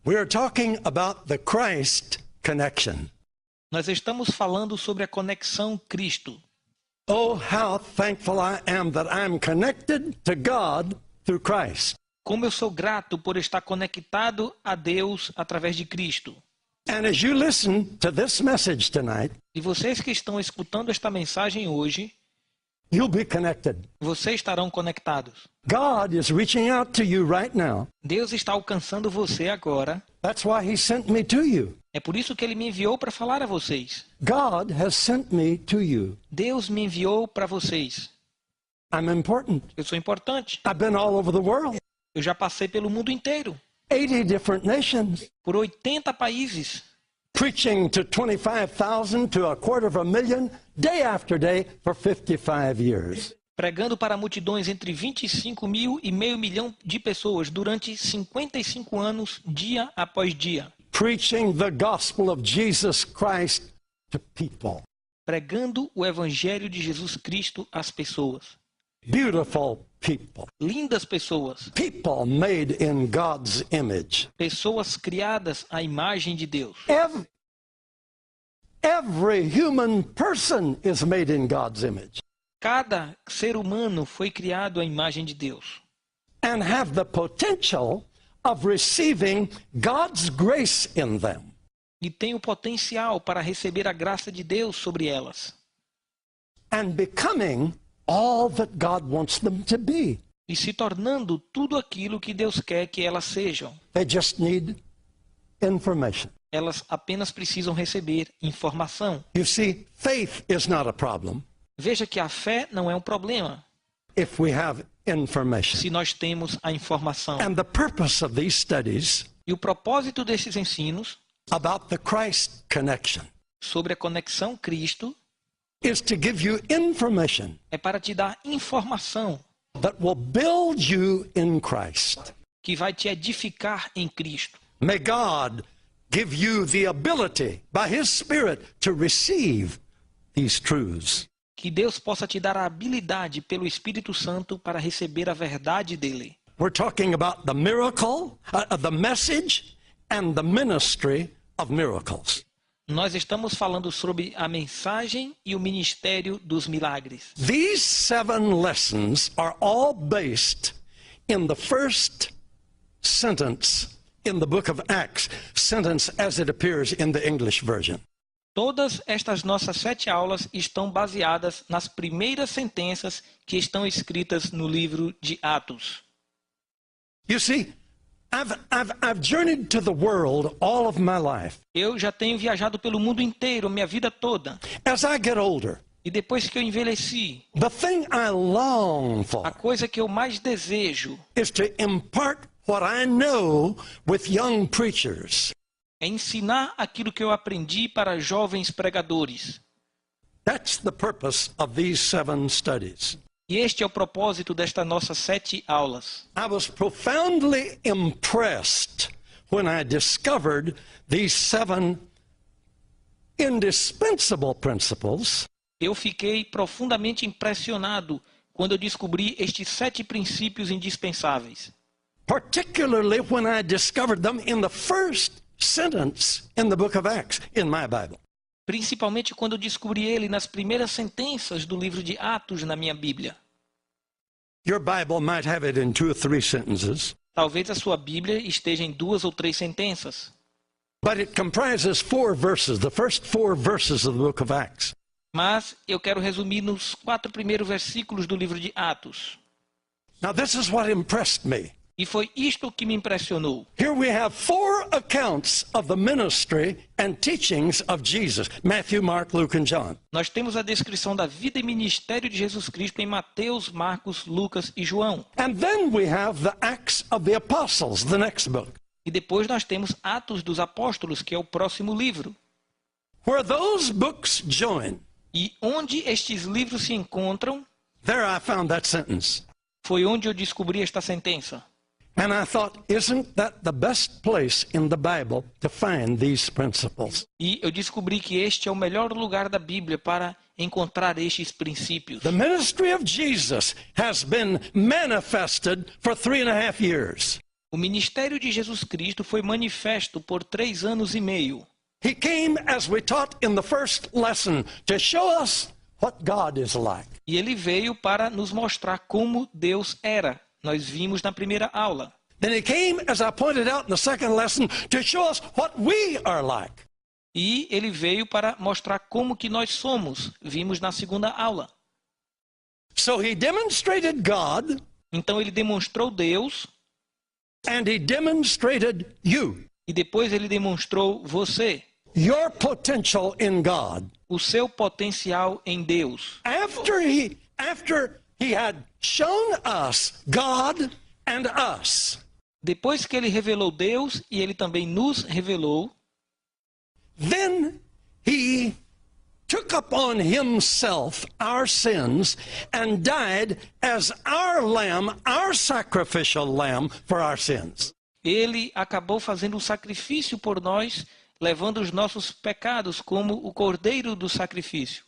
We are talking about the Christ connection. Nós estamos falando sobre a conexão Cristo. Oh, how thankful I am that I'm connected to God through Christ. Como eu sou grato por estar conectado a Deus através de Cristo. And as you listen to this message tonight, E vocês que estão escutando esta mensagem hoje, you'll be connected. vocês estarão conectados. God is reaching out to you right now. Deus está alcançando você agora. That's why He sent me to you. É por isso que Ele me enviou para falar a vocês. God has sent me to you. Deus me enviou para vocês. I'm important. Eu sou importante. I've been all over the world. Eu já passei pelo mundo inteiro. 80 different nations. Por 80 países. Preaching to 25,000 to 250,000 day after day for 55 years. Pregando para multidões entre 25 mil e meio milhão de pessoas durante 55 anos, dia após dia. Preaching the gospel of Jesus Christ to people. Pregando o evangelho de Jesus Cristo às pessoas. Beautiful people. Lindas pessoas. People made in God's image. Pessoas criadas à imagem de Deus. Every human person is made in God's image. Cada ser humano foi criado à imagem de Deus. And have the potential of receiving God's grace in them. E tem o potencial para receber a graça de Deus sobre elas. And becoming all that God wants them to be. E se tornando tudo aquilo que Deus quer que elas sejam. They just need information. Elas apenas precisam receber informação. You see, faith is not a problem Veja que a fé não é um problema if we have information. se nós temos a informação. And the purpose of these studies E o propósito desses ensinos about the Christ connection sobre a conexão Cristo is to give you information é para te dar informação that will build you in Christ. que vai te edificar em Cristo. May God give you the ability by His Spirit to receive these truths. Que Deus possa te dar a habilidade pelo Espírito Santo para receber a verdade dele. We're talking about the miracle, the message and the ministry of miracles. Nós estamos falando sobre a mensagem e o ministério dos milagres. These 7 lessons are all based in the first sentence in the book of Acts, sentence as it appears in the English version. Todas estas nossas 7 aulas estão baseadas nas primeiras sentenças que estão escritas no livro de Atos. You see, I've journeyed to the world all of my life. Eu já tenho viajado pelo mundo inteiro, minha vida toda. As I get older, E depois que eu envelheci, the thing I long a for coisa que eu mais desejo is to impart what I know with young preachers. é ensinar aquilo que eu aprendi para jovens pregadores. That's the purpose of these 7 studies. E este é o propósito destas nossas 7 aulas. I was profoundly impressed when I discovered these 7 indispensable principles Eu fiquei profundamente impressionado quando eu descobri estes 7 princípios indispensáveis. particularly when I discovered them in the first sentence in the book of Acts in my Bible. Principalmente quando eu descobri ele nas primeiras sentenças do livro de Atos na minha Bíblia. Your Bible might have it in 2 or 3 sentences, Talvez a sua Bíblia esteja em 2 ou 3 sentenças. but it comprises 4 verses, the first 4 verses of the book of Acts. Mas eu quero resumir nos 4 primeiros versículos do livro de Atos. Now this is what impressed me. E foi isto que me impressionou. Here we have 4 accounts of the ministry and teachings of Jesus: Matthew, Mark, Luke, and John. Nós temos a descrição da vida e ministério de Jesus Cristo em Mateus, Marcos, Lucas e João. And then we have the Acts of the Apostles, the next book, E depois nós temos Atos dos Apóstolos, que é o próximo livro. where those books join. E onde estes livros se encontram, There I found that sentence. foi onde eu descobri esta sentença. And I thought, isn't that the best place in the Bible to find these principles? E eu descobri que este é o melhor lugar da Bíblia para encontrar estes princípios. The ministry of Jesus has been manifested for 3.5 years. O ministério de Jesus Cristo foi manifesto por 3 anos e meio. He came, as we taught in the first lesson, to show us what God is like. E ele veio para nos mostrar como Deus era. Nós vimos na primeira aula. Then he came, as I pointed out in the second lesson, to show us what we are like. E ele veio para mostrar como que nós somos. Vimos na segunda aula. So he demonstrated God, Então ele demonstrou Deus and he demonstrated you, e depois ele demonstrou você, your potential in God. o seu potencial em Deus. After he had shown us God and us, Depois que ele revelou Deus e ele também nos revelou, then he took upon himself our sins and died as our lamb, our sacrificial lamb for our sins. ele acabou fazendo um sacrifício por nós, levando os nossos pecados como o cordeiro do sacrifício.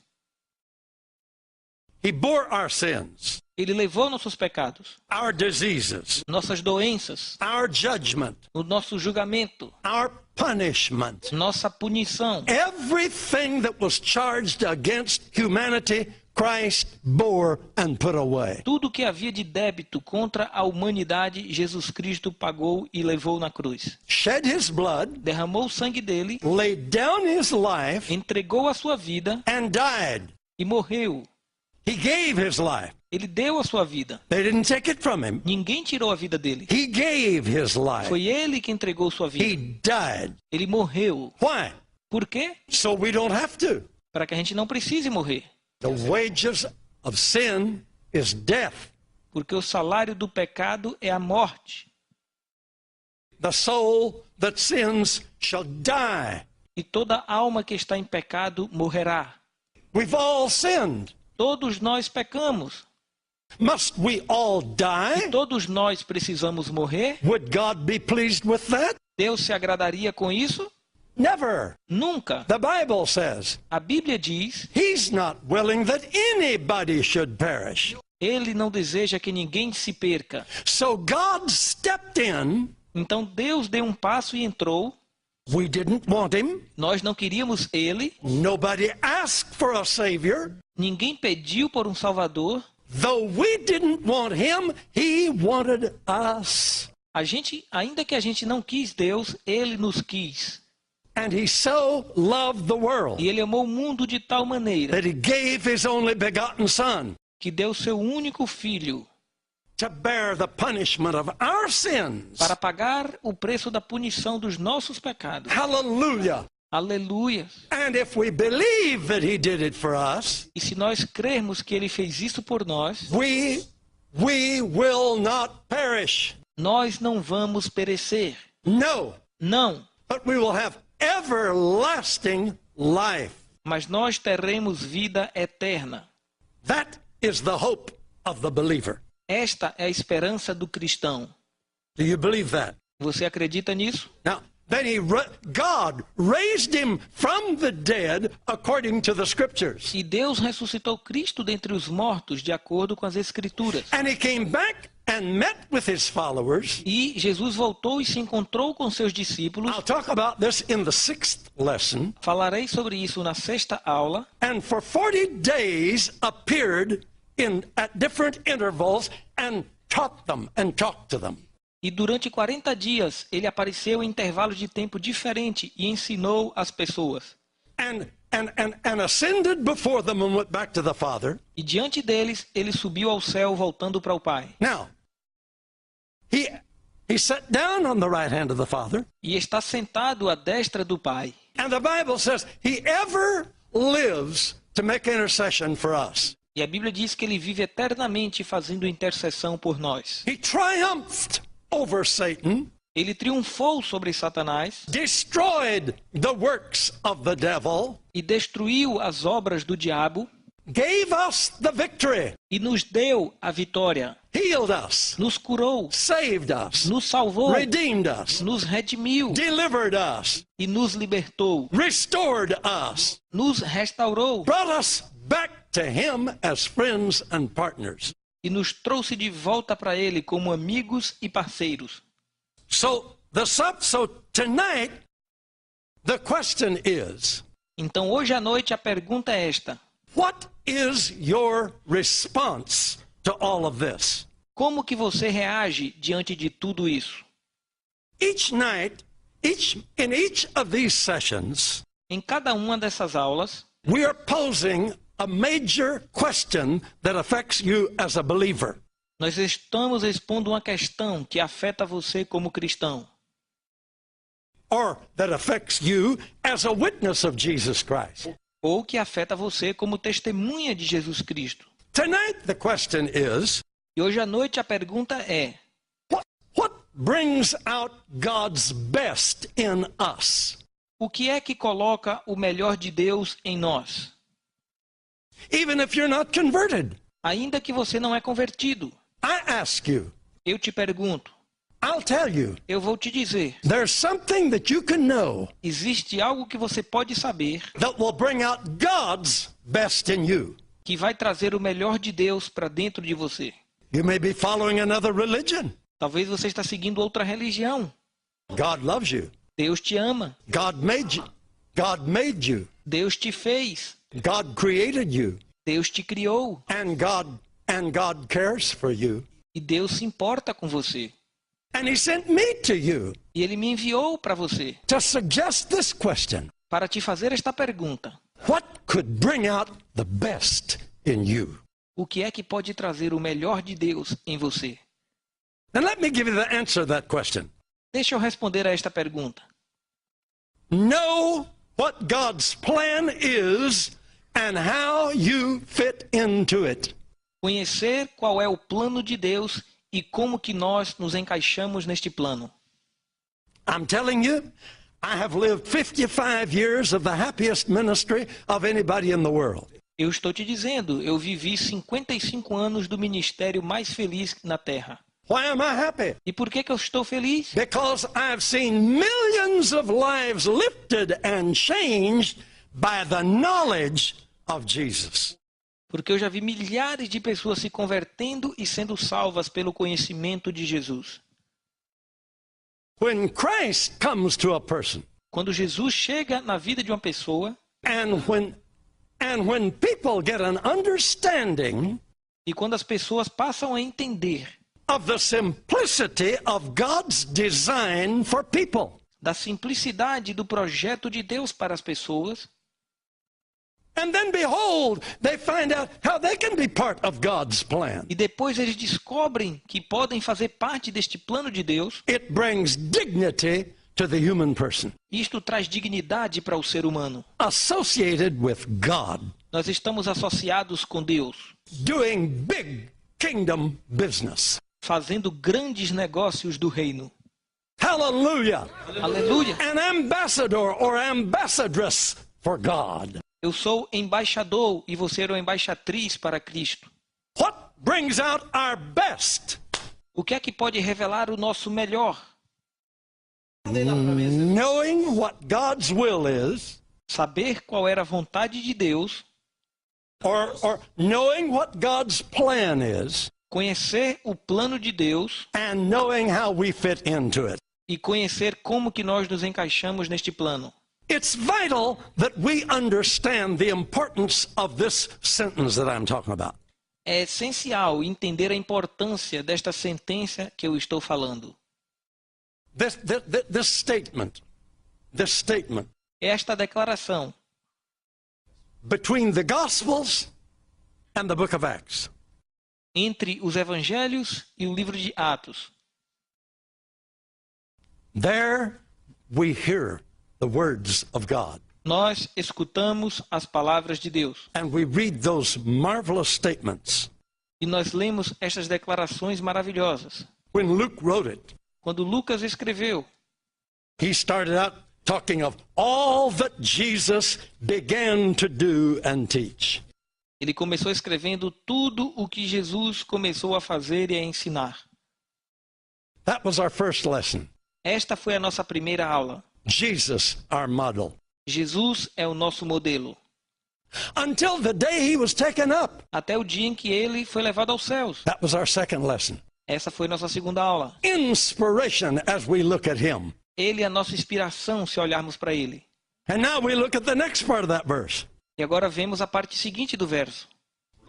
He bore our sins, Ele levou nossos pecados, our diseases, nossas doenças, our judgment, o nosso julgamento, our punishment. nossa punição. Everything that was charged against humanity, Christ bore and put away. Tudo que havia de débito contra a humanidade, Jesus Cristo pagou e levou na cruz. Shed his blood, Derramou o sangue dele, laid down his life, entregou a sua vida and died. e morreu. He gave his life. Ele deu a sua vida. They didn't take it from him. Ninguém tirou a vida dele. He gave his life. Foi ele que entregou sua He vida. died. Ele morreu. Why? Por quê? So we don't have to. Para que a gente não precise morrer. The wages of sin is death. Porque o salário do pecado é a morte. The soul that sins shall die. E toda alma que está em pecado morrerá. We've all sinned. Todos nós pecamos. Must we all die? Todos nós precisamos morrer. Would God be pleased with that? Deus se agradaria com isso? Never. Nunca. The Bible says A Bíblia diz, he's not willing that anybody should perish. ele não deseja que ninguém se perca. So God stepped in. Então Deus deu um passo e entrou. We didn't want him. Nós não queríamos ele. Nobody asked for a savior. Ninguém pediu por um Salvador. Though we didn't want him, he wanted us. Ainda que a gente não quis Deus, ele nos quis. And he so loved the world E ele amou o mundo de tal maneira that he gave his only begotten son que deu seu único filho to bear the punishment of our sins. para pagar o preço da punição dos nossos pecados. Hallelujah. Aleluia! And if we believe that he did it for us, E se nós crermos que ele fez isso por nós, we will not perish. nós não vamos perecer. No, Não, but we will have everlasting life. mas nós teremos vida eterna. That is the hope of the believer. Esta é a esperança do cristão. Do you believe that? Você acredita nisso? Now, then God raised him from the dead according to the scriptures. E Deus ressuscitou Cristo dentre os mortos, de acordo com as Escrituras. And he came back and met with his followers. E Jesus voltou e se encontrou com seus discípulos. I'll talk about this in the 6th lesson. Falarei sobre isso na 6ª aula. And for 40 days appeared at different intervals and taught them and talked to them. E durante 40 dias ele apareceu em intervalos de tempo diferente e ensinou as pessoas. And ascended before them and went back to the Father. E diante deles ele subiu ao céu voltando para o Pai. Now, he sat down on the right hand of the Father. E está sentado à destra do Pai. And the Bible says he ever lives to make intercession for us. E a Bíblia diz que ele vive eternamente fazendo intercessão por nós. He triumphed over Satan, Ele triunfou sobre Satanás destroyed the works of the devil, e destruiu as obras do diabo gave us the victory, e nos deu a vitória. healed us, Nos curou, saved us, nos salvou, redeemed us, nos redimiu delivered us, e nos libertou, restored us, nos restaurou brought us back to him as friends and partners. e nos trouxe de volta para Ele como amigos e parceiros. So tonight, the question is, Então hoje à noite a pergunta é esta: what is your response to all of this? como que você reage diante de tudo isso? Each night, in each of these sessions, Em cada uma dessas aulas, we are posing a major question that affects you as a believer. nós estamos expondo uma questão que afeta você como cristão, Or that affects you as a witness of Jesus Christ. ou que afeta você como testemunha de Jesus Cristo. Tonight the question is, E hoje à noite a pergunta é: what brings out God's best in us? o que é que coloca o melhor de Deus em nós? Even if you're not converted, Ainda que você não é convertido, I ask you, eu te pergunto, I'll tell you, eu vou te dizer, there's something that you can know existe algo que você pode saber that will bring out God's best in you. que vai trazer o melhor de Deus para dentro de você. You may be following another religion. Talvez você está seguindo outra religião. God loves you. Deus te ama. God made you. God made you. Deus te fez. God created you. Deus te criou. And God cares for you. E Deus se importa com você. And he sent me to you E Ele me enviou para você, to suggest this question. para te fazer esta pergunta: What could bring out the best in you? o que é que pode trazer o melhor de Deus em você? And let me give you the answer to that question. Deixa eu responder a esta pergunta. Know what God's plan is and how you fit into it. Conhecer qual é o plano de Deus e como que nós nos encaixamos neste plano. I'm telling you, I have lived 55 years of the happiest ministry of anybody in the world. Eu estou te dizendo, eu vivi 55 anos do ministério mais feliz na Terra. Why am I happy? E por que eu estou feliz? Because I've seen millions of lives lifted and changed by the knowledge of Jesus. Porque eu já vi milhares de pessoas se convertendo e sendo salvas pelo conhecimento de Jesus. When Christ comes to a person, Quando Jesus chega na vida de uma pessoa, and when people get an understanding e quando as pessoas passam a entender of the simplicity of God's design for people, da simplicidade do projeto de Deus para as pessoas, and then behold, they find out how they can be part of God's plan. e depois eles descobrem que podem fazer parte deste plano de Deus, It brings dignity to the human person isto traz dignidade para o ser humano. associated with God, Nós estamos associados com Deus, doing big kingdom business. fazendo grandes negócios do reino. Hallelujah. Aleluia! An ambassador or ambassadress for God. Eu sou embaixador e você é uma embaixatriz para Cristo. What brings out our best? O que é que pode revelar o nosso melhor? Knowing what God's will is, Saber qual era a vontade de Deus, or knowing what God's plan is, conhecer o plano de Deus and knowing how we fit into it. e conhecer como que nós nos encaixamos neste plano. It's vital that we understand the importance of this sentence that I'm talking about. É essencial entender a importância desta sentença que eu estou falando. This statement, Esta declaração between the Gospels and the book of Acts. entre os evangelhos e o livro de Atos. There we hear the words of God. Nós escutamos as palavras de Deus And we read those marvelous statements. e nós lemos estas declarações maravilhosas. When Luke wrote it, Quando Lucas escreveu, he started out talking of all that Jesus began to do and teach. ele começou escrevendo tudo o que Jesus começou a fazer e a ensinar. That was our first lesson. Esta foi a nossa primeira aula. Jesus, our model. Jesus é o nosso modelo. Until the day he was taken up. Até o dia em que ele foi levado aos céus. That was our second lesson. Essa foi nossa segunda aula. inspiration as we look at him. Ele é a nossa inspiração se olharmos para ele. And now we look at the next part of that verse. E agora vemos a parte seguinte do verso.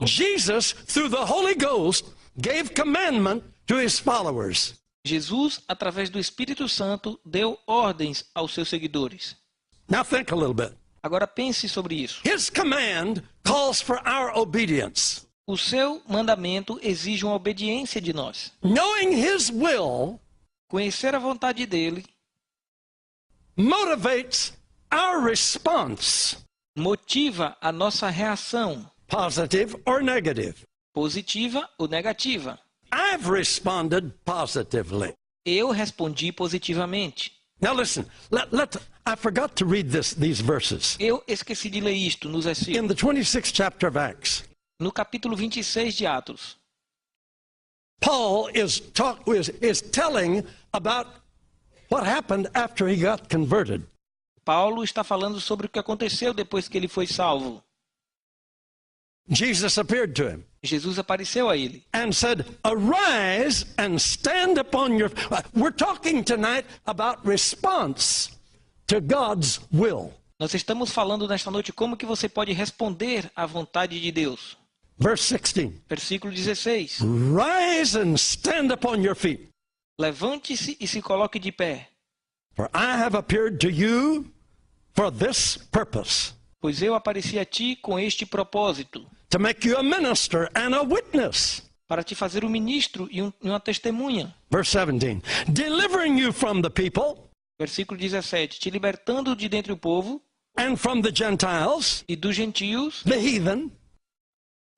Jesus, through the Holy Ghost, gave commandment to his followers. Jesus, através do Espírito Santo, deu ordens aos seus seguidores. Now think a little bit. Agora pense sobre isso. His command calls for our obedience. O seu mandamento exige uma obediência de nós. Knowing his will Conhecer a vontade dele motivates our response, motiva a nossa reação, positive or negative. positiva ou negativa. I've responded positively. Eu respondi positivamente. Now listen, I forgot to read these verses. Eu esqueci de ler isto nos In versículos. the 26th chapter of Acts, No capítulo 26 de Atos, Paul is telling about what happened after he got converted. Paulo está falando sobre o que aconteceu depois que ele foi salvo. Jesus appeared to him Jesus apareceu a ele and said, "Arise and stand upon your..." We're talking tonight about response to God's will. Nós estamos falando nesta noite como que você pode responder à vontade de Deus. Verse 16. Versículo 16. Rise and stand upon your feet, Levante-se e se coloque de pé, for I have appeared to you for this purpose, pois eu apareci a ti com este propósito, to make you a minister and a witness. para te fazer um ministro e uma testemunha. Verse 17. Delivering you from the people Versículo 17. Te libertando de dentre o povo and from the Gentiles, e dos gentios, the heathen,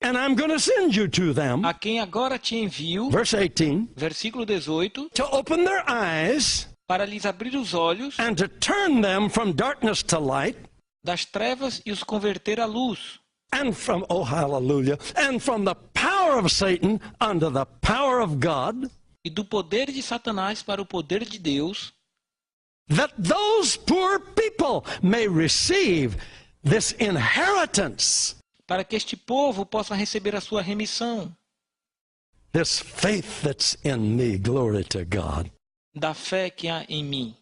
and I'm going to send you to them. a quem agora te envio. Verse 18. Versículo 18. To open their eyes Para lhes abrir os olhos and to turn them from darkness to light, das trevas e os converter à luz. and from, oh hallelujah, and from the power of Satan unto the power of God, E do poder de Satanás para o poder de Deus, that those poor people may receive this inheritance, para que este povo possa receber a sua remissão this faith that's in me. Glory to God. da fé que há em mim.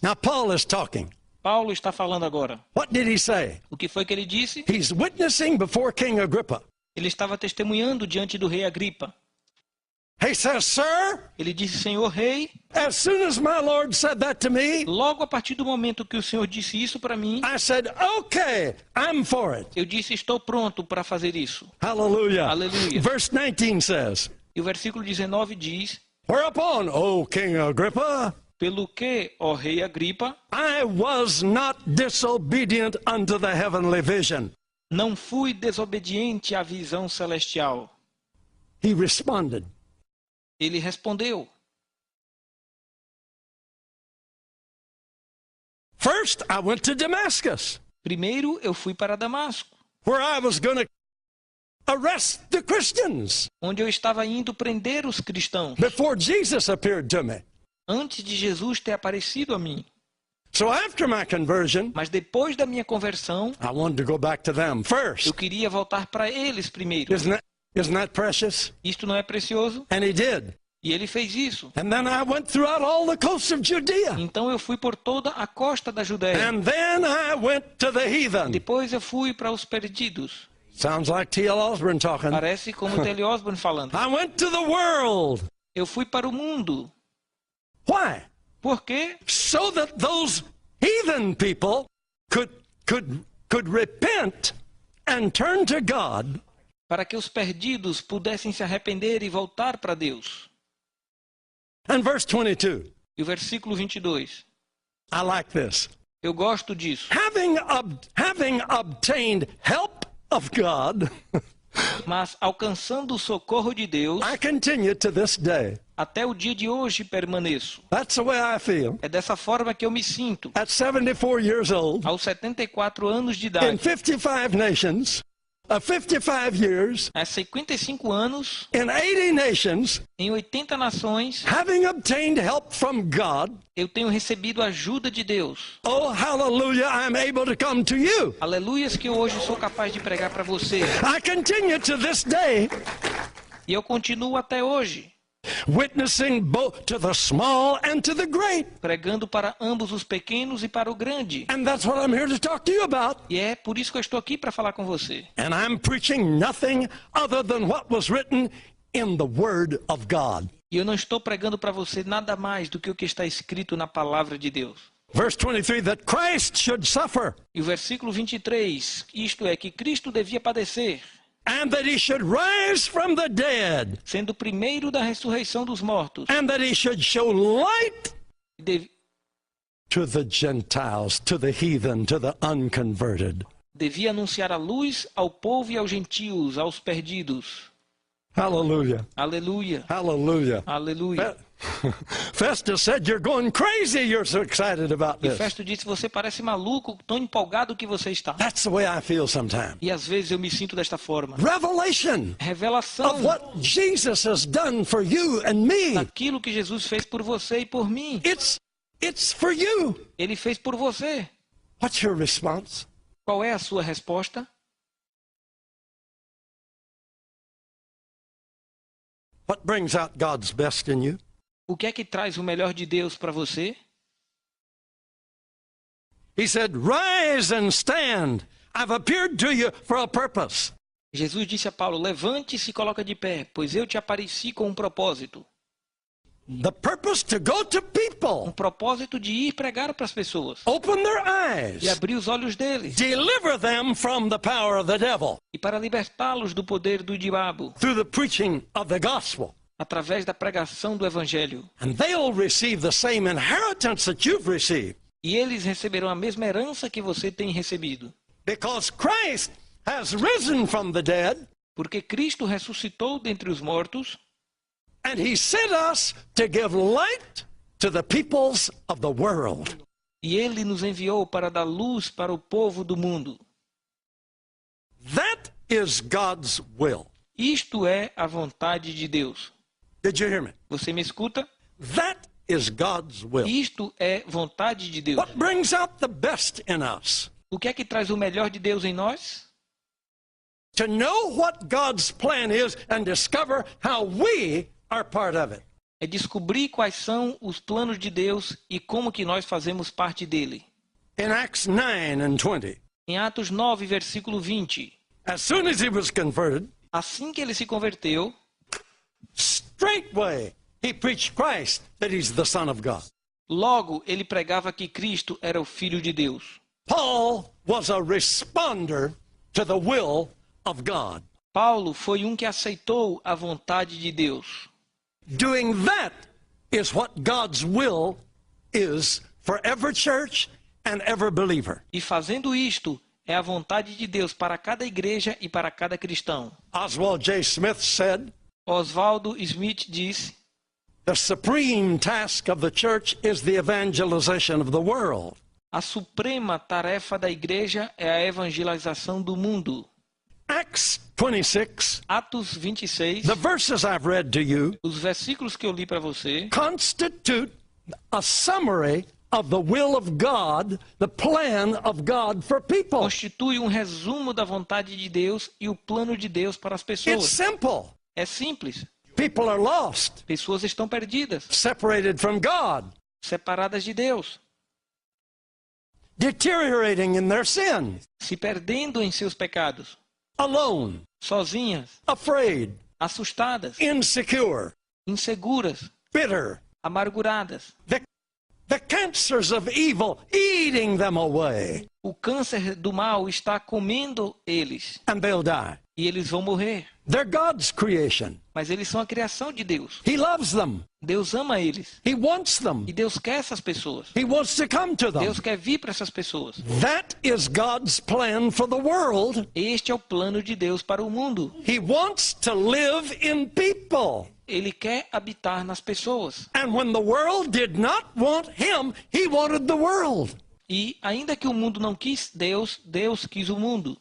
Now Paul is talking. Paulo está falando agora. What did he say? O que foi que ele disse? He's witnessing before King Agrippa. Ele estava testemunhando diante do rei Agripa. He says, "Sir, Ele disse, Senhor rei, as soon as my Lord said that to me, logo a partir do momento que o Senhor disse isso para mim, I said, okay, I'm for it." eu disse, estou pronto para fazer isso. Hallelujah. Hallelujah. Verse 19 says, E o versículo 19 diz, "Whereupon, O King Agrippa, pelo que, ó rei Agripa, I was not disobedient unto the heavenly vision." não fui desobediente à visão celestial. He responded. Ele respondeu, First, I went to Damascus, primeiro eu fui para Damasco, where I was going to arrest the Christians onde eu estava indo prender os cristãos, before Jesus appeared to me. antes de Jesus ter aparecido a mim. So after my conversion, Mas depois da minha conversão, I wanted to go back to them first. eu queria voltar para eles primeiro. Isn't that precious? Isto não é precioso? And he did. E ele fez isso. And then I went throughout all the coasts of Judea. Então eu fui por toda a costa da Judéia. And then I went to the heathen. Depois eu fui para os perdidos. Sounds like T.L. Osborne talking. Parece como T.L. Osborne falando. I went to the world. Eu fui para o mundo. Why? Por quê? So that those heathen people could repent and turn to God. Para que os perdidos pudessem se arrepender e voltar para Deus. And verse 22. E o versículo 22. I like this. Eu gosto disso. Having obtained help of God, Mas alcançando o socorro de Deus, I continue to this day. até o dia de hoje permaneço. That's the way I feel. É dessa forma que eu me sinto. At 74 years old, Aos 74 anos de in idade, 55 nations, 55 years, há 55 anos, in 80 nations, em 80 nações, having obtained help from God, eu tenho recebido a ajuda de Deus. oh hallelujah, I'm able to come to you. Aleluias que eu hoje sou capaz de pregar para você. I continue to this day E eu continuo até hoje, witnessing both to the small and to the great. pregando para ambos os pequenos e para o grande. And that's what I'm here to talk to you about. E é por isso que eu estou aqui para falar com você. And I'm preaching nothing other than what was written in the Word of God. E eu não estou pregando para você nada mais do que o que está escrito na palavra de Deus. Verse 23, that Christ should suffer, E o versículo 23, isto é, que Cristo devia padecer, and that he should rise from the dead, sendo o primeiro da ressurreição dos mortos. and that he should show light E to the Gentiles, to the heathen, to the unconverted. devia anunciar a luz ao povo e aos gentios, aos perdidos. Hallelujah. Aleluia, Hallelujah. aleluia. Festus said, you're going crazy. You're so excited about E this. Festo disse, você parece maluco, tão empolgado que você está. That's the way I feel sometimes. E às vezes eu me sinto desta forma. Revelation Revelação of what Jesus has done for you and me. daquilo que Jesus fez por você e por mim. It's for you. Ele fez por você. What's your response? Qual é a sua resposta? What brings out God's best in you? O que é que traz o melhor de Deus para você? He said, rise and stand. I've appeared to you for a purpose. Jesus disse a Paulo, levante-se e coloca de pé, pois eu te apareci com um propósito. The purpose to go to Um people, propósito de ir pregar para as pessoas. open their E eyes, abrir os olhos deles. deliver them from the power of the devil E para libertá-los do poder do diabo. through the preaching of the gospel. Através da pregação do evangelho. And they'll receive the same inheritance that you've received. E eles receberão a mesma herança que você tem recebido. Because Christ has risen from the dead, Porque Cristo ressuscitou dentre os mortos. and he sent us to give light to the peoples of the world. E ele nos enviou para dar luz para o povo do mundo. That is God's will. Isto é a vontade de Deus. Did you hear me? Você me escuta? That is God's will. Isto é vontade de Deus. What brings out the best in us? O que é que traz o melhor de Deus em nós? To know what God's plan is and discover how we are part of it. É descobrir quais são os planos de Deus e como que nós fazemos parte dele. In Acts 9 and 20, Em Atos 9, versículo 20. as soon as he was converted, Assim que ele se converteu, straightway he preached Christ, that he's the Son of God. logo ele pregava que Cristo era o Filho de Deus. Paul was a responder to the will of God. Paulo foi um que aceitou a vontade de Deus. Doing that is what God's will is for every church and every believer. E fazendo isto, é a vontade de Deus para cada igreja e para cada cristão. Oswald J. Smith said, Oswaldo Smith disse, the supreme task of the church is the evangelization of the world. a suprema tarefa da igreja é a evangelização do mundo. Acts 26, Atos 26, the verses I've read to you, os versículos que eu li para você, constitute a summary of the will of God, the plan of God for people. constitui um resumo da vontade de Deus e o plano de Deus para as It's pessoas. simple. É simples. People are lost, Pessoas estão perdidas, separated from God, separadas de Deus, deteriorating in their sin, se perdendo em seus pecados, alone, sozinhas, afraid, assustadas, insecure, inseguras, bitter. amarguradas. The cancers of evil eating them away, O câncer do mal está comendo eles and they'll die. e eles vão morrer. They're God's creation. Mas eles são a criação de Deus. He loves them. Deus ama eles. He wants them. E Deus quer essas pessoas. He wants to come to them. Deus quer vir para essas pessoas. That is God's plan for the world. Este é o plano de Deus para o mundo. He wants to live in people. Ele quer habitar nas pessoas. And when the world did not want him, he wanted the world. E ainda que o mundo não quis Deus, Deus quis o mundo.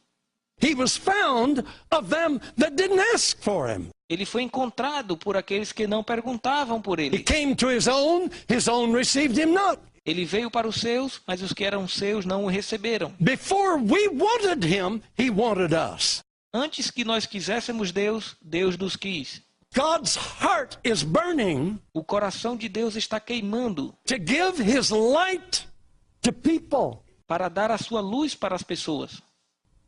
He was found of them that didn't ask for him. Ele foi encontrado por aqueles que não perguntavam por He ele. came to his own received him not. Ele veio para os seus, mas os que eram seus não o receberam. Before we wanted him, he wanted us. Antes que nós quiséssemos Deus, Deus nos quis. God's heart is burning O coração de Deus está queimando to give his light to people, para dar a sua luz para as pessoas,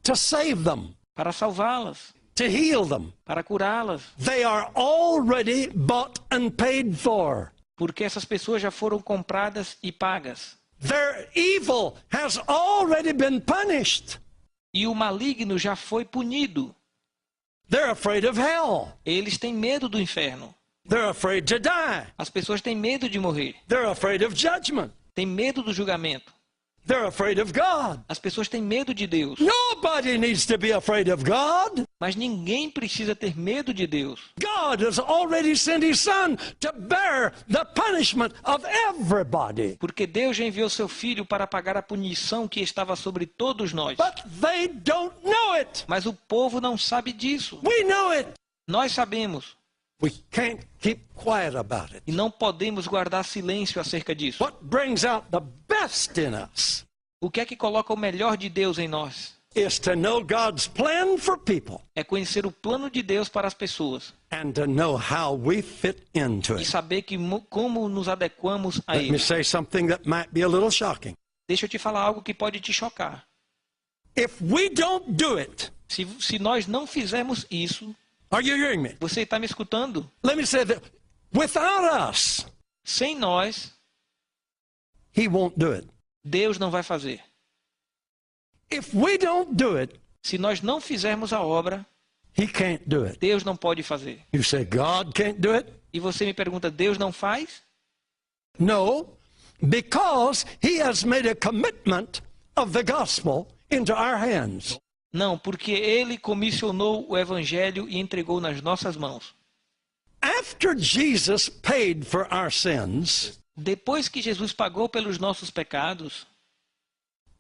to save them, para salvá-las, to heal them. para curá-las, They are already bought and paid for. porque essas pessoas já foram compradas e pagas. Their evil has already been punished. E o maligno já foi punido. They're afraid of hell. Eles têm medo do inferno. They're afraid to die. As pessoas têm medo de morrer. They're afraid of judgment. Têm medo do julgamento. They're afraid of God. As pessoas têm medo de Deus. Nobody needs to be afraid of God. Mas ninguém precisa ter medo de Deus. God has already sent his son to bear the punishment of everybody. Porque Deus já enviou seu filho para pagar a punição que estava sobre todos nós. But they don't know it. Mas o povo não sabe disso. We know it. Nós sabemos. We can't keep quiet about it. E não podemos guardar silêncio acerca disso. What brings out the best in us O que é que coloca o melhor de Deus em nós? is to know God's plan for people É conhecer o plano de Deus para as pessoas. and to know how we fit into E it. saber como nos adequamos a Let me ele. say something that might be a little shocking. Deixa eu te falar algo que pode te chocar. If we don't do it, Se nós não fizermos isso, are you hearing me? você está me escutando? Let me say that without us, Sem nós, he won't do it. Deus não vai fazer. If we don't do it, Se nós não fizermos a obra, he can't do it. Deus não pode fazer. You say God can't do it? E você me pergunta, Deus não faz? No, because he has made a commitment of the gospel into our hands. Não, porque ele comissionou o evangelho e entregou nas nossas mãos. After Jesus paid for our sins, Depois que Jesus pagou pelos nossos pecados,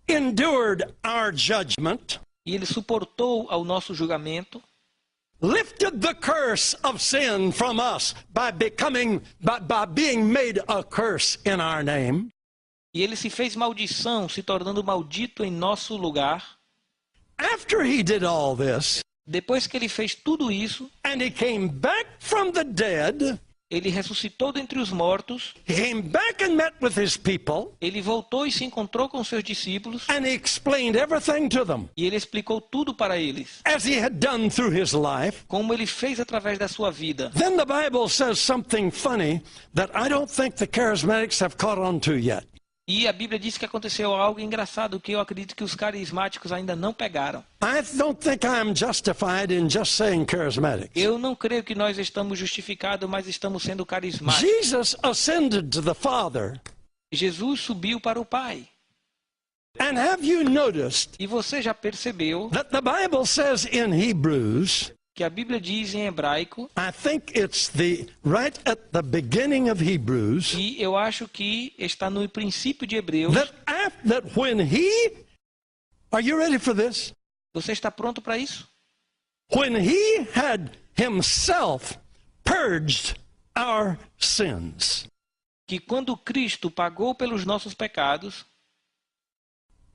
endured our judgment, e ele suportou ao nosso julgamento, lifted the curse of sin from us by being made a curse in our name, e ele se fez maldição, se tornando maldito em nosso lugar. after he did all this, Depois que ele fez tudo isso, and he came back from the dead, ele ressuscitou dentre os mortos, he came back and met with his people, ele voltou e se encontrou com seus discípulos, and he explained everything to them, e ele explicou tudo para eles, as he had done through his life. como ele fez através da sua vida. Then the Bible says something funny that I don't think the charismatics have caught on to yet. E a Bíblia diz que aconteceu algo engraçado que eu acredito que os carismáticos ainda não pegaram. I don't think I'm justified in just saying charismatics. Eu não creio que nós estamos justificados, mas estamos sendo carismáticos. Jesus ascended to the Father, Jesus subiu para o Pai. and have you noticed E você já percebeu that the Bible says in Hebrews, que a Bíblia diz em hebraico, I think it's right at the beginning of Hebrews, e eu acho que está no princípio de Hebreus. that when are you ready for this? Você está pronto para isso? When he had himself purged our sins, Que quando Cristo pagou pelos nossos pecados,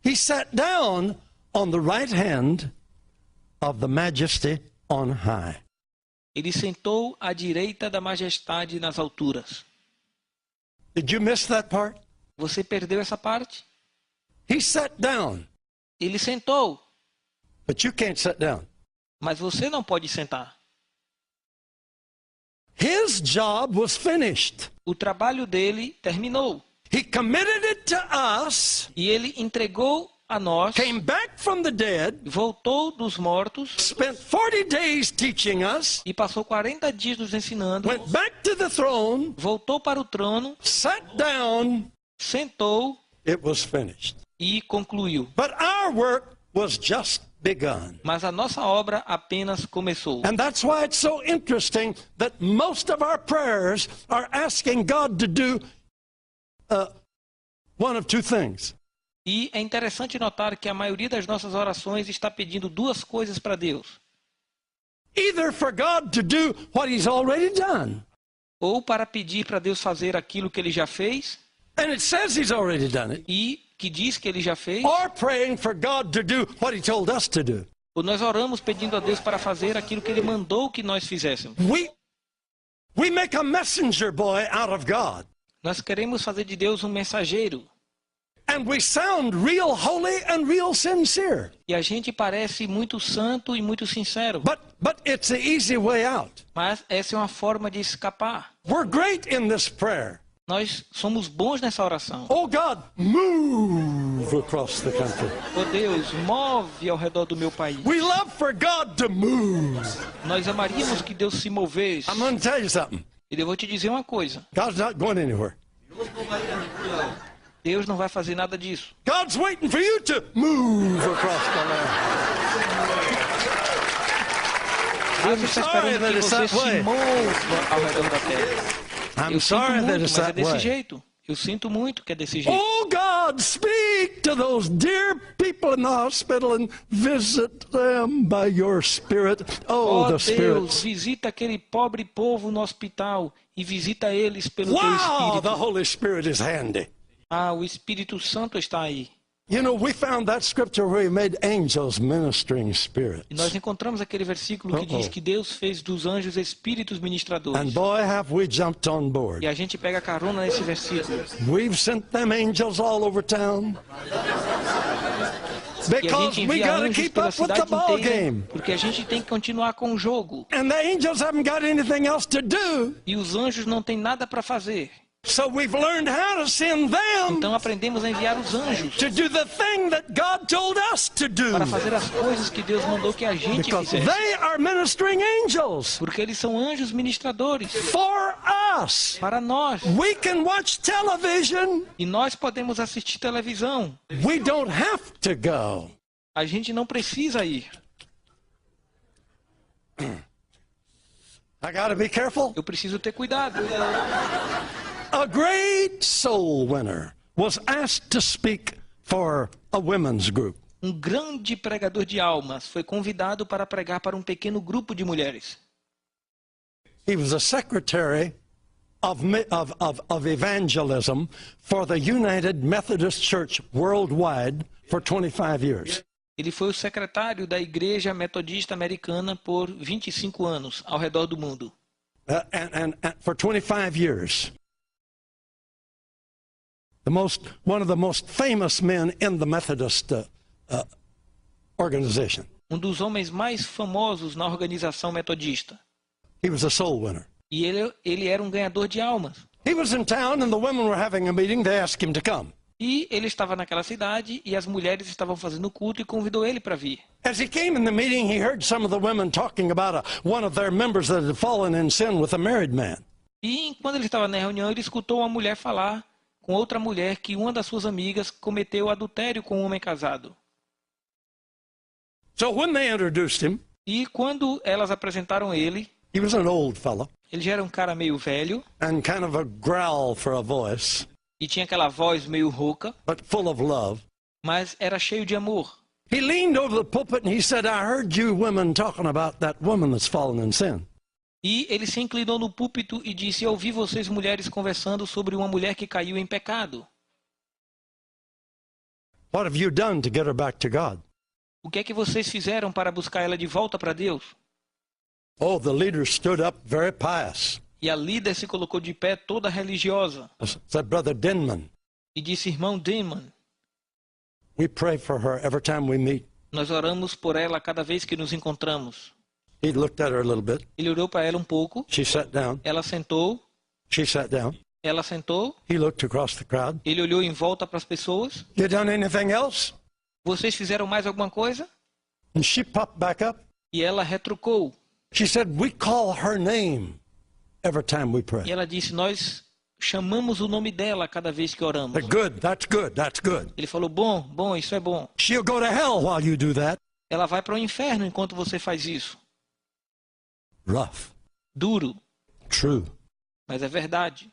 he sat down on the right hand of the majesty on high. ele sentou à direita da majestade nas alturas. Did you miss that part? Você perdeu essa parte? He sat down, Ele sentou, but you can't sit down. mas você não pode sentar. His job was finished. O trabalho dele terminou. He committed it to us, E ele entregou a nós, came back from the dead, voltou dos mortos spent 40 days teaching us, e passou 40 dias nos ensinando, went back to the throne, voltou para o trono, sat down, sentou it was finished. e concluiu. But our work was just begun. Mas a nossa obra apenas começou. And that's why it's so interesting that most of our prayers are asking God to do one of two things. E é interessante notar que a maioria das nossas orações está pedindo duas coisas para Deus. Either for God to do what he's already done, Ou para pedir para Deus fazer aquilo que ele já fez, and it says he's already done it, e que diz que ele já fez, or praying for God to do what he told us to do. ou nós oramos pedindo a Deus para fazer aquilo que ele mandou que nós fizéssemos. We make a messenger boy out of God. Nós queremos fazer de Deus um mensageiro. And we sound real holy and real sincere. E a gente parece muito santo e muito sincero. But it's the easy way out. Mas essa é uma forma de escapar. We're great in this prayer. Nós somos bons nessa oração. Oh God, move across the country. Oh Deus, move ao redor do meu país. We love for God to move. Nós amaríamos que Deus se movesse. I'm going to tell you something. E eu vou te dizer uma coisa. God's not going anywhere. Deus não vai fazer nada disso. God's waiting for you to move across the land. Deus está esperando que você se mova ao redor da terra. Eu sinto muito, mas é desse jeito. Eu sinto muito que é desse jeito. Oh God, speak to those dear people in the hospital and visit them by your Spirit. Oh, the Deus, Spirit. visita aquele pobre povo no hospital e visita eles pelo teu Wow, Espírito. the Holy Spirit is handy. Ah, o Espírito Santo está aí. You know, we found that scripture where he made angels ministering spirits. E nós encontramos aquele versículo que diz que Deus fez dos anjos espíritos ministradores. And boy, have we jumped on board. E a gente pega carona nesse versículo. We've sent them angels all over town. E a Because gente we envia got to anjos keep pela up with the cidade ball inteira, game. porque a gente tem que continuar com o jogo. And the angels haven't got anything else to do. E os anjos não têm nada para fazer. So we've learned how to send them Então aprendemos a enviar os anjos to do the thing that God told us to do. para fazer as coisas que Deus mandou que a gente Because fizesse. they are ministering angels Porque eles são anjos ministradores for us. para nós. We can watch television. E nós podemos assistir televisão. We don't have to go. A gente não precisa ir. I got to be careful. Eu preciso ter cuidado. A great soul winner was asked to speak for a women's group. Um grande pregador de almas foi convidado para pregar para um pequeno grupo de mulheres. He was a secretary of evangelism for the United Methodist Church worldwide for 25 years. Ele foi o secretário da Igreja Metodista Americana por 25 anos ao redor do mundo. And for 25 years. One of the most famous men in the Methodist organization. Um dos homens mais famosos na organização metodista. He was a soul winner. E ele era um ganhador de almas. He was in town and the women were having a meeting. They asked him to come. E ele estava naquela cidade e as mulheres estavam fazendo culto e convidou ele para vir. As he came in the meeting, he heard some of the women talking about one of their members that had fallen in sin with a married man. E quando ele estava na reunião, ele escutou uma mulher falar com outra mulher que uma das suas amigas cometeu adultério com um homem casado. So when they introduced him, E quando elas apresentaram ele, he was an old fellow ele já era um cara meio velho and kind of a growl for a voice, e tinha aquela voz meio rouca, but full of love. mas era cheio de amor. He leaned over the pulpit and he said, I heard you women talking about that woman that's fallen in sin. E ele se inclinou no púlpito e disse: Eu ouvi vocês mulheres conversando sobre uma mulher que caiu em pecado. What have you done to get her back to God? O que é que vocês fizeram para buscar ela de volta para Deus? Oh, the leader stood up very pious. E a líder se colocou de pé toda religiosa Said, Brother Denman, e disse: Irmão Denman, we pray for her every time we meet. nós oramos por ela cada vez que nos encontramos. He looked at her a little bit. Ele olhou para ela um pouco, She sat down. ela sentou, She sat down. ela sentou, He looked across the crowd. ele olhou em volta para as pessoas. You done anything else? Vocês fizeram mais alguma coisa? And she popped back up. E ela retrucou. She said, we call her name every time we E pray. ela disse: Nós chamamos o nome dela cada vez que oramos. Good, that's good, that's good. Ele falou: Bom, isso é bom. She'll go to hell while you do that. Ela vai para o inferno enquanto você faz isso. Rough. Duro, True. mas é verdade.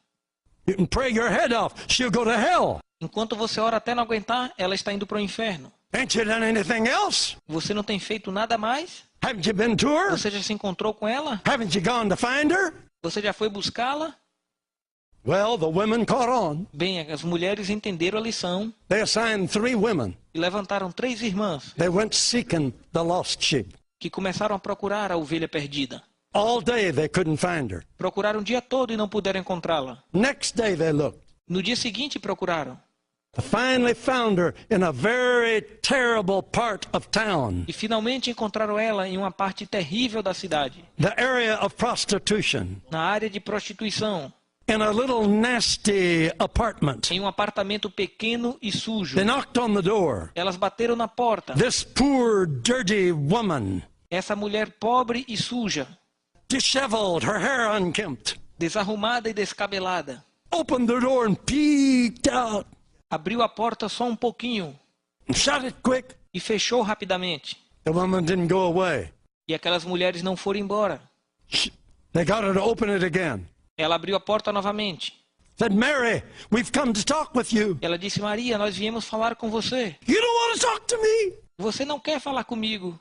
You can pray your head off. She'll go to hell. Enquanto você ora até não aguentar, ela está indo para o inferno. Ain't you done anything else? Você não tem feito nada mais? Haven't you been to her? Você já se encontrou com ela? Haven't you gone to find her? Você já foi buscá-la? Well, the women caught on. Bem, as mulheres entenderam a lição They assigned 3 women. e levantaram 3 irmãs They went seeking the lost sheep. que começaram a procurar a ovelha perdida. All day they couldn't find her. Procuraram o dia todo e não puderam encontrá-la. Next day they looked. No dia seguinte procuraram. They finally found her in a very terrible part of town. E finalmente encontraram ela em uma parte terrível da cidade. The area of prostitution. Na área de prostituição. In a little nasty apartment. Em um apartamento pequeno e sujo. They knocked on the door. Elas bateram na porta. This poor, dirty woman. Essa mulher pobre e suja. Disheveled, her hair unkempt. Desarrumada e descabelada. Opened the door and peeked out. Abriu a porta só um pouquinho. Shut it quick. E fechou rapidamente. The woman didn't go away. E aquelas mulheres não foram embora. They got her to open it again. Ela abriu a porta novamente. Said, Mary, we've come to talk with you. Ela disse, Maria, nós viemos falar com você. You don't want to talk to me? Você não quer falar comigo.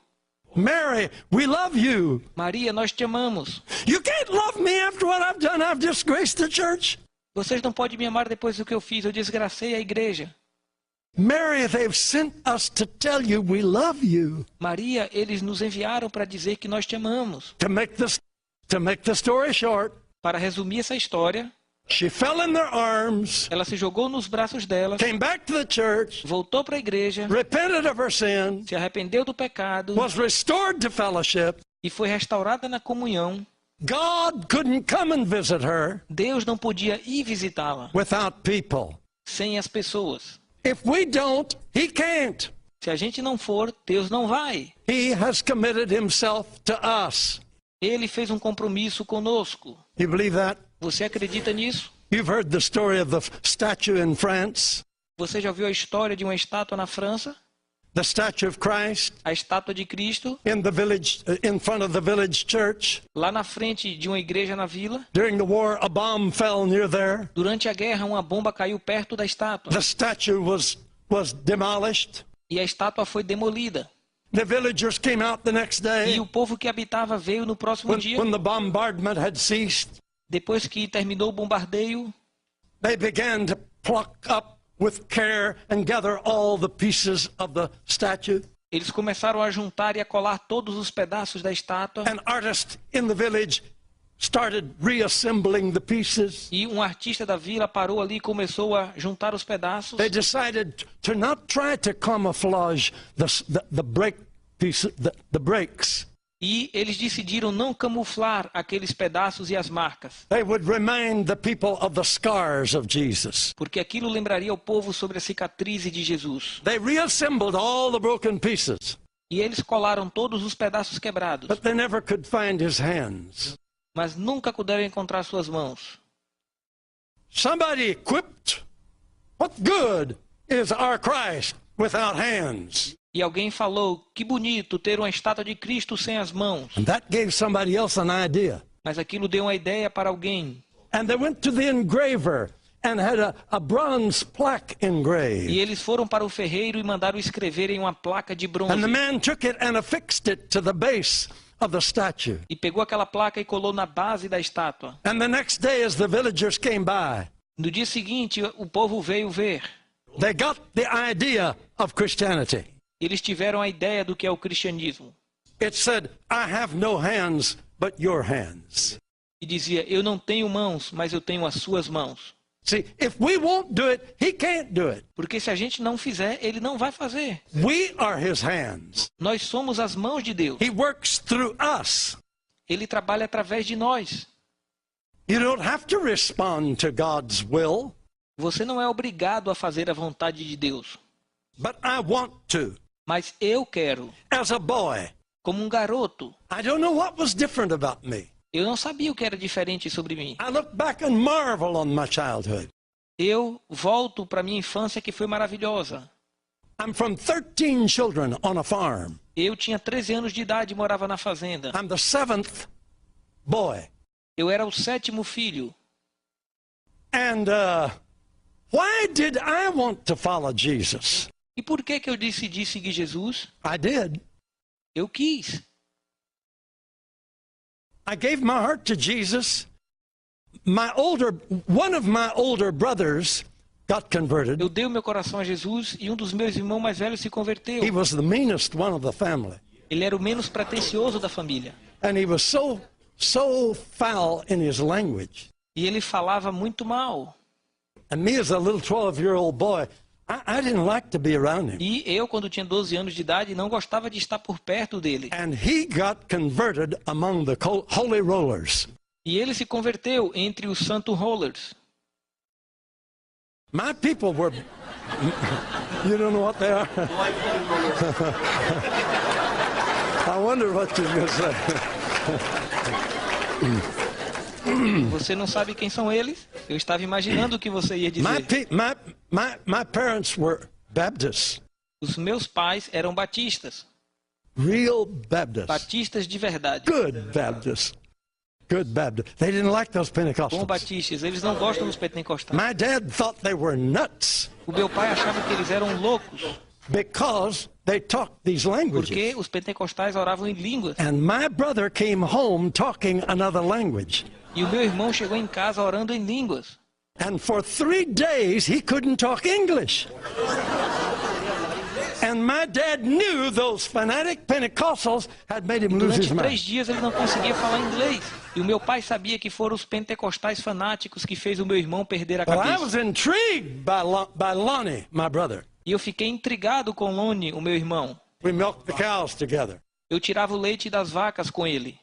Mary, we love you. Maria, nós te amamos. You can't love me after what I've done. I've disgraced the church. Vocês não podem me amar depois do que eu fiz. Eu desgracei a igreja. Mary, they've sent us to tell you we love you. Maria, eles nos enviaram para dizer que nós te amamos. To make the story short, para resumir essa história, she fell in their arms. Ela se jogou nos braços delas. Came back to the church. Voltou para a igreja. Repented of her sin. Se arrependeu do pecado. Was restored to fellowship. E foi restaurada na comunhão. God couldn't come and visit her. Deus não podia ir visitá-la. Without people. Sem as pessoas. If we don't, he can't. Se a gente não for, Deus não vai. He has committed himself to us. Ele fez um compromisso conosco. You believe that? Você acredita nisso? You've heard the story of the statue in France. Você já ouviu a história de uma estátua na França? The statue of Christ. A estátua de Cristo. In the village, in front of the village church. Lá na frente de uma igreja na vila. During the war, a bomb fell near there. Durante a guerra, uma bomba caiu perto da estátua. The statue was demolished. E a estátua foi demolida. The villagers came out the next day. E o povo que habitava veio no próximo dia. When the bombardment had ceased. Depois que terminou o bombardeio, they began to pluck up with care and gather all the pieces of the statue. Eles começaram a juntar e a colar todos os pedaços da estátua. An artist in the village started reassembling the pieces. E um artista da vila parou ali e começou a juntar os pedaços. They decided to not try to camouflage the breaks. E eles decidiram não camuflar aqueles pedaços e as marcas. They would remind the people of the scars of Jesus. Porque aquilo lembraria o povo sobre a cicatriz de Jesus. They reassembled all the broken pieces. E eles colaram todos os pedaços quebrados. But they never could find his hands. Mas nunca puderam encontrar suas mãos. Somebody quipped, "What good is our Christ without hands?" E alguém falou, que bonito ter uma estátua de Cristo sem as mãos. And that gave somebody else an idea. Mas aquilo deu uma ideia para alguém. And they went to the engraver and had a bronze plaque engraved. E eles foram para o ferreiro e mandaram escrever em uma placa de bronze. And the man took it and affixed it to the base of the statue. E pegou aquela placa e colou na base da estátua. And the next day, as the villagers came by, no dia seguinte, o povo veio ver. They got the idea of Christianity. Eles tiveram a ideia do que é o cristianismo. It said, "I have no hands, but your hands." E dizia, eu não tenho mãos, mas eu tenho as suas mãos. See, if we won't do it, he can't do it. Porque se a gente não fizer, ele não vai fazer. We are his hands. Nós somos as mãos de Deus. He works through us. Ele trabalha através de nós. You don't have to respond to God's will. Você não é obrigado a fazer a vontade de Deus. But I want to. Mas eu quero. As a boy. Como um garoto. I don't know what was different about me. Eu não sabia o que era diferente sobre mim. I look back and marvel on my childhood. Eu volto para minha infância que foi maravilhosa. I'm from 13 children on a farm. Eu tinha 13 anos de idade e morava na fazenda. I'm the 7th boy. Eu era o 7º filho. And why did I want to follow Jesus? E por que eu decidi seguir Jesus? I did. Eu quis. I gave my heart to Jesus. One of my older brothers got converted. Eu dei o meu coração a Jesus e um dos meus irmãos mais velhos se converteu. He was the meanest one of the family. Ele era o menos pretensioso da família. And he was so so foul in his language. E ele falava muito mal. And me as a little 12-year-old boy, I didn't like to be around him. E eu, quando tinha 12 anos de idade, não gostava de estar por perto dele. And he got converted among the holy rollers. E ele se converteu entre os Santo Rollers. My people were... You don't know what they are? I wonder what you're going to say. Você não sabe quem são eles? Eu estava imaginando o que você ia dizer. My parents were Baptists. Os meus pais eram batistas. Real Baptists. Batistas de verdade. Good Baptists. Good Baptists. They didn't like those Bom Pentecostals. batistas. Eles não gostam dos pentecostais. My dad thought they were nuts O meu pai achava que eles eram loucos, because they talked these languages. porque os pentecostais oravam em línguas. And my brother came home talking another language. E o meu irmão chegou em casa orando em línguas. And for 3 days he couldn't talk English. And my dad knew those fanatic Pentecostals had made him lose his Durante 3 mind. dias ele não conseguia falar inglês. E o meu pai sabia que foram os pentecostais fanáticos que fez o meu irmão perder a But I cabeça. was intrigued by Lonnie, my brother. E eu fiquei intrigado com Lone, o meu irmão. We milked the cows together. Eu tirava o leite das vacas com ele.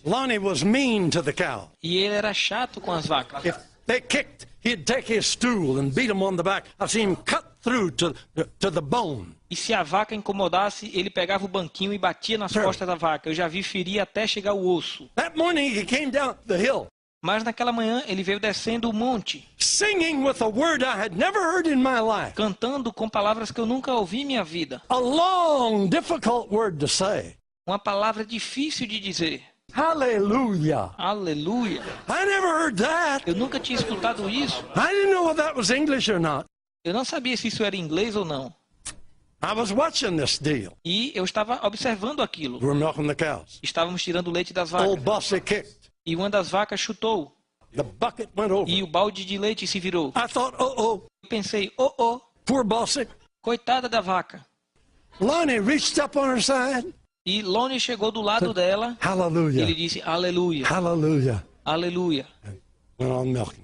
Lonnie was mean to the cow. E ele era chato com as vacas. If they kicked, he'd take his stool and beat them on the back. I've seen him cut through to the bone. E se a vaca incomodasse, ele pegava o banquinho e batia nas costas da vaca. Eu já vi ferir até chegar o osso. That morning he came down the hill, Mas naquela manhã ele veio descendo o monte, singing with a word I had never heard in my life. cantando com palavras que eu nunca ouvi em minha vida. A long, difficult word to say. Uma palavra difícil de dizer. Hallelujah. Aleluia. I never heard that. Eu nunca tinha escutado isso. I didn't know whether that was English or not. Eu não sabia se isso era inglês ou não. I was watching this deal. E eu estava observando aquilo. We were milking the cows. Estávamos tirando o leite das vacas. Old Bossy kicked. E uma das vacas chutou. The bucket went over. E o balde de leite se virou. I thought, uh-oh, Eu pensei, oh, poor Bossy. coitada da vaca. Lonnie reached up on her side. E Lone chegou do lado dela. E ele Hallelujah. disse, aleluia, Hallelujah. aleluia. Went on milking.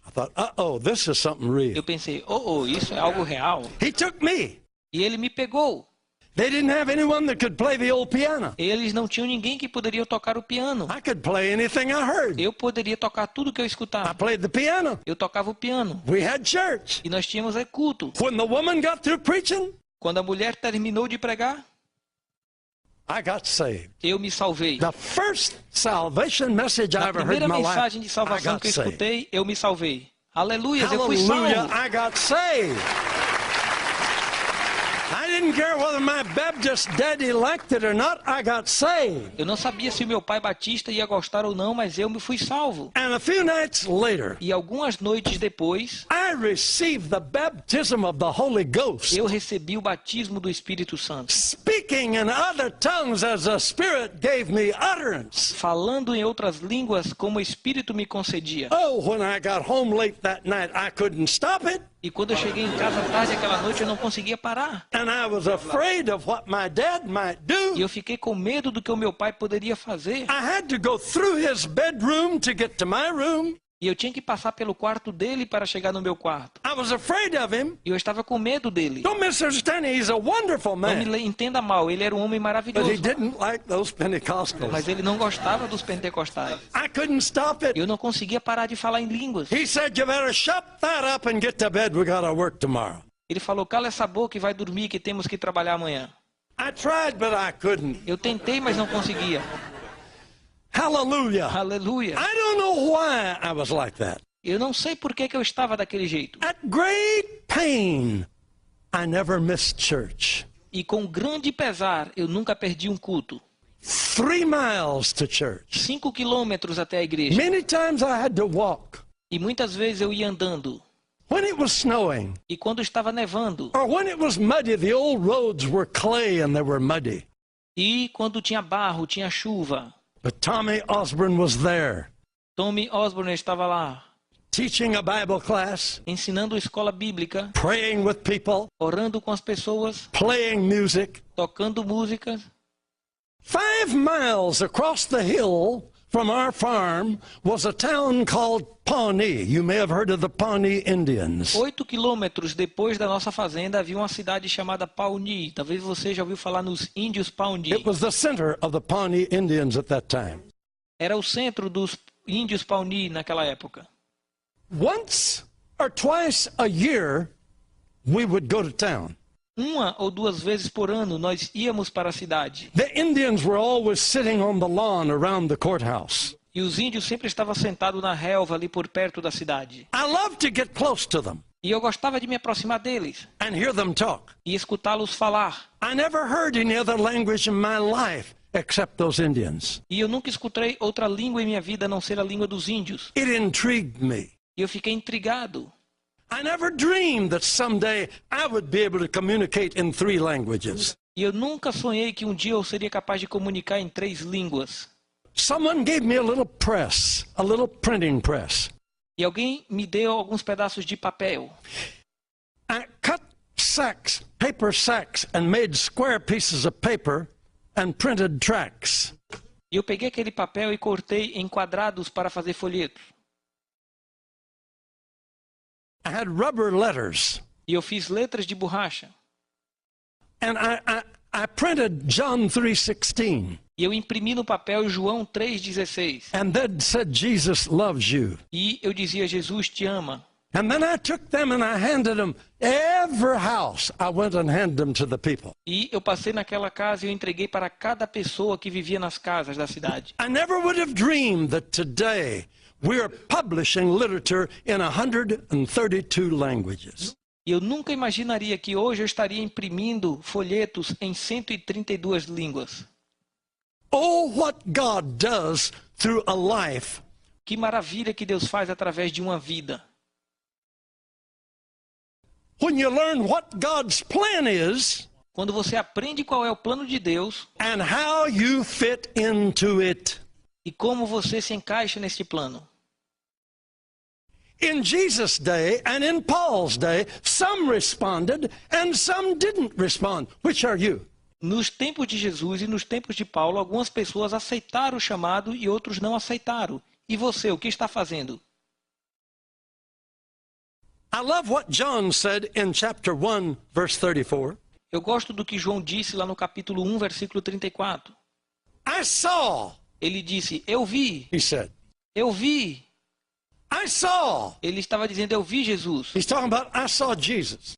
I thought, uh-oh, this is something Eu real. pensei, oh, isso é algo real. He took me. E ele me pegou. They didn't have anyone that could play the old piano. Eles não tinham ninguém que poderia tocar o piano. I could play anything I heard. Eu poderia tocar tudo que eu I escutava. played the piano. Eu tocava o piano. We had church. E nós tínhamos culto. When the woman got through preaching, Quando a mulher terminou de pregar, I got saved. eu me salvei. The first salvation message I Na ever heard primeira in my life, mensagem de I salvação got que eu saved. escutei, eu me salvei. Aleluia, eu fui Hallelujah, salvo. I got saved. I didn't care whether my Baptist daddy liked it or not, I got saved. Eu não sabia se o meu pai batista ia gostar ou não, mas eu me fui salvo. And a few nights later, E algumas noites depois, I received the baptism of the Holy Ghost, eu recebi o batismo do Espírito Santo. speaking in other tongues as the Spirit gave me utterance. Falando em outras línguas como o Espírito me concedia. Oh, when I got home late that night, I couldn't stop it. E quando eu cheguei em casa tarde aquela noite, eu não conseguia parar. And I was afraid of what my dad might E do. eu fiquei com medo do que o meu pai poderia fazer. I had to go through his bedroom to get to my room. E eu tinha que passar pelo quarto dele para chegar no meu quarto. I was afraid of him. E eu estava com medo dele. Don't misunderstand, he's a wonderful Não me man. entenda mal, ele era um homem But he maravilhoso. didn't like those Mas Pentecostals. ele não gostava dos pentecostais. I couldn't stop it. Eu não conseguia parar de falar em línguas. He said, you better shut that up and get to bed. We got to work tomorrow. Ele falou, cala essa boca e vai dormir que temos que trabalhar amanhã. I tried, but I couldn't. Eu tentei, mas não conseguia. Hallelujah. Aleluia. I don't know why I was like that. Eu não sei por que eu estava daquele jeito. At great pain, I never missed church. E com grande pesar, eu nunca perdi um culto. 3 miles to church. 5 quilômetros até a igreja. Many times I had to walk. E muitas vezes eu ia andando. When it was snowing, E quando estava nevando. or when it was muddy, the old roads were clay and they were muddy. E quando tinha barro, tinha chuva. But Tommy Osborne was there, Tommy Osborne estava lá, teaching a Bible class, ensinando escola bíblica, praying with people, orando com as pessoas, playing music. tocando músicas. 5 miles across the hill from our farm was a town called Pawnee. You may have heard of the Pawnee Indians. 8 quilômetros depois da nossa fazenda havia uma cidade chamada Pawnee. Talvez você já ouviu falar nos índios Pawnee. It was the center of the Pawnee Indians at that time. Era o centro dos índios Pawnee naquela época. Once or twice a year, we would go to town. Uma ou duas vezes por ano nós íamos para a cidade. The Indians were always sitting on the lawn around the courthouse. E os índios sempre estavam sentados na relva ali por perto da cidade. I loved to get close to them E eu gostava de me aproximar deles and hear them talk. e escutá-los falar. I never heard any other language in my life except those Indians. E eu nunca escutei outra língua em minha vida a não ser a língua dos índios. It intrigued me. E eu fiquei intrigado. I never dreamed that someday I would be able to communicate in 3 languages. E eu nunca sonhei que um dia eu seria capaz de comunicar em 3 línguas. Someone gave me a little press, a little printing press. E alguém me deu alguns pedaços de papel. I cut sacks, paper sacks, and made square pieces of paper and printed tracts. E eu peguei aquele papel e cortei em quadrados para fazer folhetos. I had rubber letters. E eu fiz letras de borracha. And I printed John 3:16. E eu imprimi no papel João 3,16. And that said, Jesus loves you. E eu dizia, Jesus te ama. And then I took them and I handed them, every house, I went and handed them to the people. E eu passei naquela casa e eu entreguei para cada pessoa que vivia nas casas da cidade. I never would have dreamed that today we are publishing literature in 132 languages. E eu nunca imaginaria que hoje eu estaria imprimindo folhetos em 132 línguas. Oh, what God does through a life. Que maravilha que Deus faz através de uma vida. When you learn what God's plan is Quando você aprende qual é o plano de Deus and how you fit into it. e como você se encaixa neste plano. In Jesus' day and in Paul's day, some responded and some didn't respond. Which are you? Nos tempos de Jesus e nos tempos de Paulo, algumas pessoas aceitaram o chamado e outros não aceitaram. E você, o que está fazendo? I love what John said in chapter 1, verse 34. Eu gosto do que João disse lá no capítulo 1, versículo 34. I saw, Ele disse, eu vi, he said. eu vi. I saw. Ele estava dizendo, eu vi Jesus. He's talking about, I saw Jesus.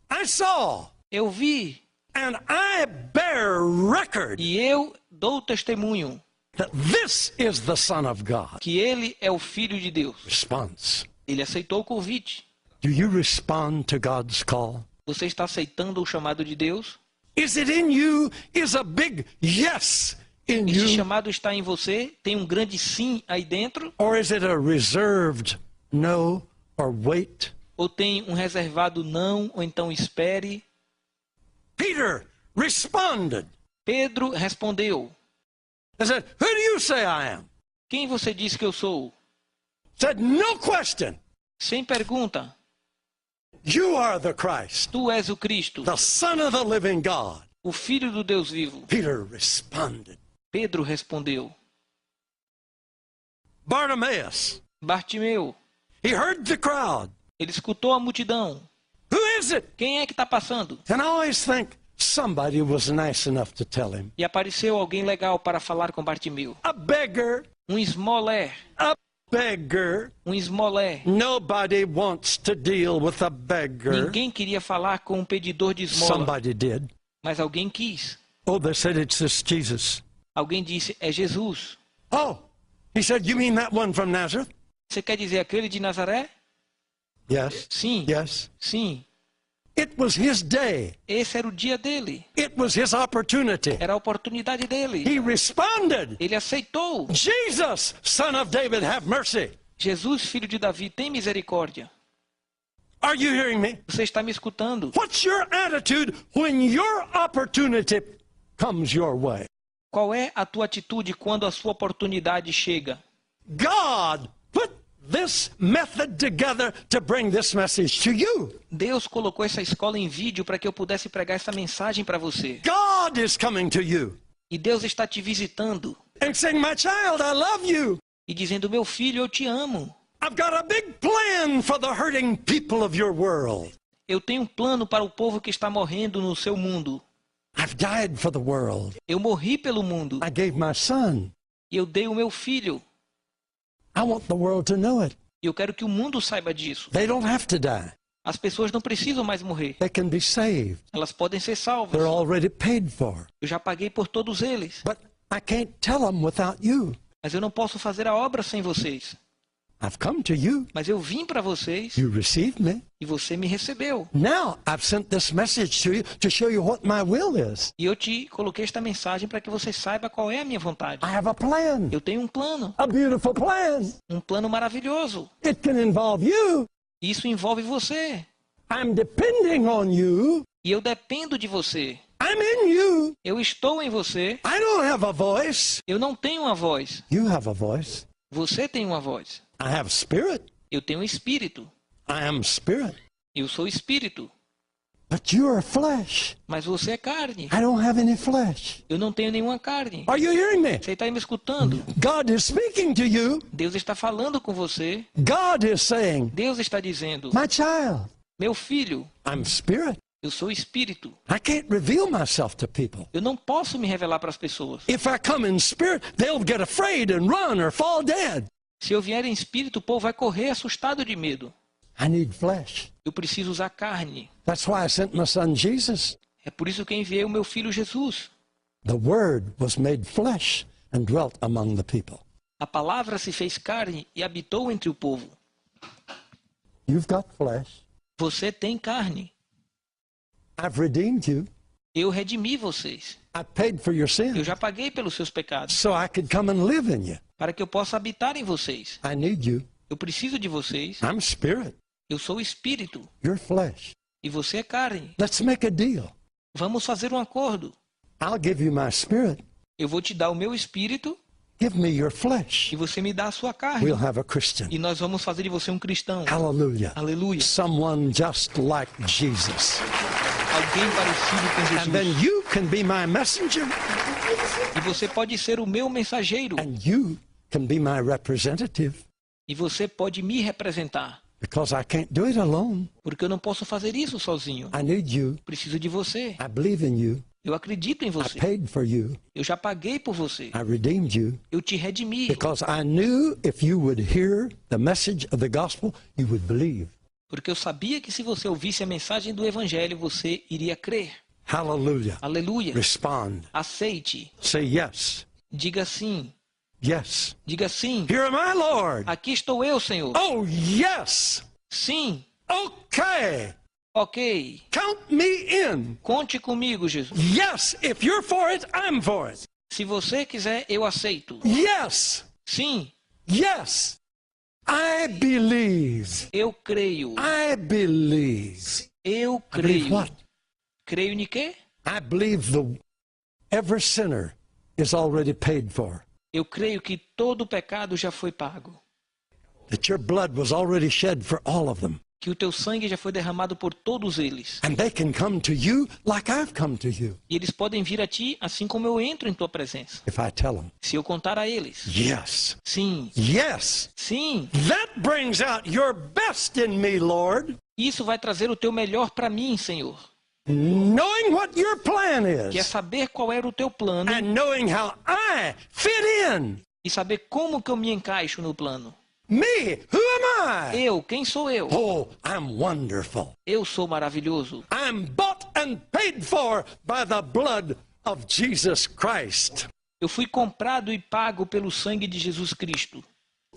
I saw, Eu vi. and I bear record E eu dou testemunho that this is the Son of God. que ele é o Filho de Deus. Response. Ele aceitou o convite. Do you respond to God's call? Você está aceitando o chamado de Deus? Is it in you? Is a big yes in Este you? chamado está em você? Tem um grande sim aí dentro? Or is it a reserved no or wait? Ou tem um reservado não, ou então espere? Peter responded. Pedro respondeu, He said, who do you say I am? quem você diz que eu sou? Said, no question. Sem pergunta, You are the Christ, tu és o Cristo, the Son of the living God. o Filho do Deus vivo. Peter responded. Pedro respondeu, Bartimaeus, Bartimeu, he heard the crowd. ele escutou a multidão. Who is it? Quem é que está passando? And I always think somebody was nice enough to tell him. E apareceu alguém legal para falar com Bartimeu. A beggar, Um esmolé, a beggar. um esmolé. Nobody wants to deal with a beggar. Ninguém queria falar com um pedidor de esmola, Somebody did. mas alguém quis. Oh, they said it's this Jesus. Alguém disse, é Jesus. Oh, he said, you mean that one from Nazareth? Você quer dizer aquele de Nazaré? Yes. Sim, Yes. sim. It was his day. Esse era o dia dele. It was his opportunity. Era a oportunidade dele. He responded, Ele aceitou. Jesus, son of David, have mercy. Jesus, filho de Davi, tem misericórdia. Are you hearing me? Você está me escutando? What's your attitude when your opportunity comes your way? Qual é a tua atitude quando a sua oportunidade chega? God put this method together to bring this message to you. Deus colocou essa escola em vídeo para que eu pudesse pregar essa mensagem para você. God God is coming to you E Deus está te visitando and saying, my child, I love you. e dizendo, meu filho, eu te amo. I've got a big plan for the hurting people of your world. Eu tenho um plano para o povo que está morrendo no seu mundo. I've died for the world. Eu morri pelo mundo I gave my son. e eu dei o meu filho. I want the world to know it. E eu quero que o mundo saiba disso. They don't have to die. As pessoas não precisam mais morrer. They can be saved. Elas podem ser salvas. They're already paid for. Eu já paguei por todos eles. But I can't tell them without you. Mas eu não posso fazer a obra sem vocês. I've come to you. Mas eu vim para vocês You received me. e você me recebeu. Now I've sent this message to you to show you what my will is. E eu te coloquei esta mensagem para que você saiba qual é a minha vontade. I have a plan. Eu tenho um plano. A beautiful plan. Um plano maravilhoso. It can involve you. Isso envolve você. I'm depending on you. E eu dependo de você. I'm in you. Eu estou em você. I don't have a voice. Eu não tenho uma voz. You have a voice. Você tem uma voz. I have spirit. Eu tenho espírito. I am spirit. Eu sou espírito. But you are flesh. Mas você é carne. I don't have any flesh. Eu não tenho nenhuma carne. Are you hearing me? Você está me escutando? God is speaking to you. Deus está falando com você. God is saying, Deus está dizendo, my child, meu filho, I'm spirit. Eu sou espírito. I can't reveal myself to people. Eu não posso me revelar para as pessoas. If I come in spirit, they'll get afraid and run or fall dead. Se eu vier em espírito, o povo vai correr assustado de medo. I need flesh. Eu preciso usar carne. That's why I sent my son Jesus. É por isso que enviei o meu filho Jesus. The Word was made flesh and dwelt among the people. A palavra se fez carne e habitou entre o povo. You've got flesh. Você tem carne. I've redeemed you. Eu redimi vocês. I paid for your Eu sins já paguei pelos seus pecados. so I could come and live in you. Para que eu possa habitar em vocês. I need you. Eu preciso de vocês. I'm spirit. Eu sou espírito. You're flesh. E você é carne. Let's make a deal. Vamos fazer um acordo. I'll give you my spirit. Eu vou te dar o meu espírito Give me your flesh. e você me dá a sua carne. We'll have a Christian. E nós vamos fazer de você um cristão. Hallelujah. Aleluia. Someone just like Jesus. Alguém parecido And com then Jesus. you can be my messenger. E você pode ser o meu mensageiro. And you can be my representative. E você pode me representar. Because I can't do it alone. Porque eu não posso fazer isso sozinho. I need you. Preciso de você. I believe in you. Eu acredito em I você. paid for you. Eu já paguei por você. I redeemed you. Eu te redimi. Because I knew if you would hear the message of the gospel, you would believe. Porque eu sabia que se você ouvisse a mensagem do evangelho, você iria crer. Hallelujah. Aleluia. Respond. Aceite. Say yes. Diga sim. Yes. Diga sim. Here am I, Lord. Aqui estou eu, Senhor. Oh, yes. Sim. Okay. Ok. Count me in. Conte comigo, Jesus. Yes. If you're for it, I'm for it. Se você quiser, eu aceito. Yes. Sim. Yes. I believe. Eu creio. I believe. Eu I believe creio. what? Creio em quê? I believe every sinner is already paid for. Eu creio que todo pecado já foi pago. That your blood was already shed for all of them. Que o teu sangue já foi derramado por todos eles. And they can come to you like I've come to you. E eles podem vir a ti assim como eu entro em tua presença. If I tell them, Se eu contar a eles. yes, Sim. yes, Sim. that brings out your best in me, Lord. Isso vai trazer o teu melhor para mim, Senhor. Knowing what your plan Que é is saber qual era o teu plano and knowing how I fit in. e saber como que eu me encaixo no plano. Me, who am I? Eu, quem sou eu? Oh, I'm wonderful. Eu sou maravilhoso. I'm bought and paid for by the blood of Jesus Christ. Eu fui comprado e pago pelo sangue de Jesus Cristo.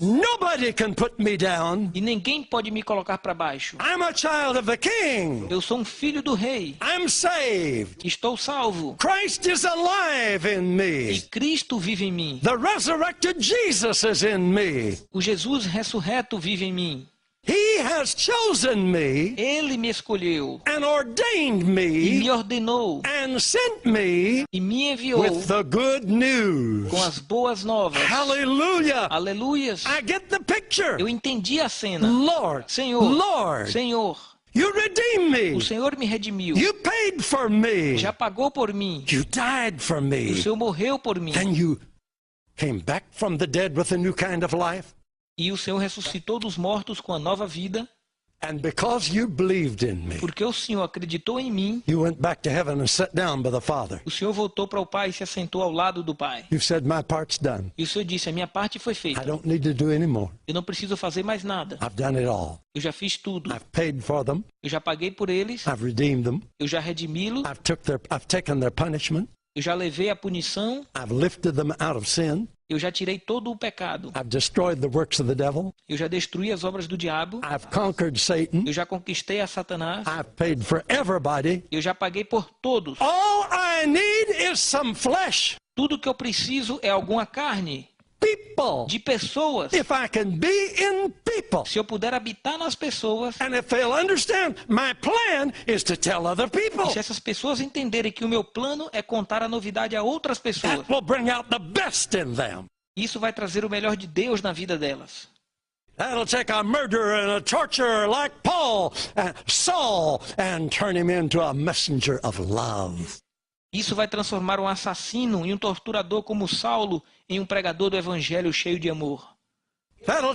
Nobody can put me down. E ninguém pode me colocar para baixo. I'm a child of the King. Eu sou um filho do rei. I'm saved. Estou salvo. Christ is alive in E me. Cristo vive em mim. The resurrected Jesus is in me. O Jesus ressurreto vive em mim. He has chosen me Ele me escolheu and ordained e me me ordenou and sent me e me enviou with the good news. com as boas novas. Hallelujah. Aleluias. I get the picture. Eu entendi a cena. Lord, Senhor, Lord, Senhor, You redeemed me. O Senhor me redimiu. You paid for me. Já pagou por mim. You died for O me. Senhor morreu por mim. Then you came back from the dead with a new kind of life. E o Senhor ressuscitou dos mortos com a nova vida. And because you believed in me, Porque o Senhor acreditou em mim, you went back to heaven and sat down by the Father. o Senhor voltou para o Pai e se assentou ao lado do Pai. You said, my part's done. E o Senhor disse, a minha parte foi I feita. don't need to do any more. Eu não preciso fazer mais nada. I've done it all. Eu já fiz tudo. I've paid for them. Eu já paguei por eles. I've redeemed them. Eu já redimi-los. I've taken their punishment. Eu já levei a punição. I've lifted them out of sin. Eu já tirei todo o pecado. I've destroyed the works of the devil. Eu já destruí as obras do diabo. I've conquered Satan. Eu já conquistei a Satanás. I've paid for everybody. Eu já paguei por todos. All I need is some flesh. Tudo que eu preciso é alguma carne. People. De pessoas. If I can be in people. Se eu puder habitar nas pessoas. And if they'll understand, my plan is to tell other people. E se essas pessoas entenderem que o meu plano é contar a novidade a outras pessoas. That will bring out the best in them. Isso vai trazer o melhor de Deus na vida delas. That'll take a murderer and a torturer like Saul, and turn him into a messenger of love. Isso vai transformar um assassino e um torturador como Saulo em um pregador do evangelho cheio de amor. That'll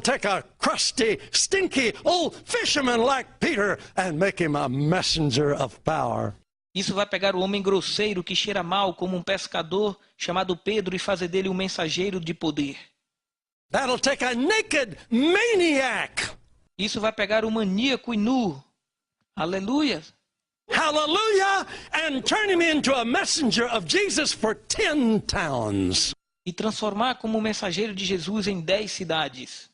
take a crusty, stinky old fisherman like Peter and make him a messenger of power. Isso vai pegar o homem grosseiro que cheira mal como um pescador chamado Pedro e fazer dele um mensageiro de poder. That'll take a naked maniac. Isso vai pegar o maníaco e nu. Aleluia. Hallelujah, and turn him into a messenger of Jesus for 10 towns. E transformar como mensageiro de Jesus em 10 cidades.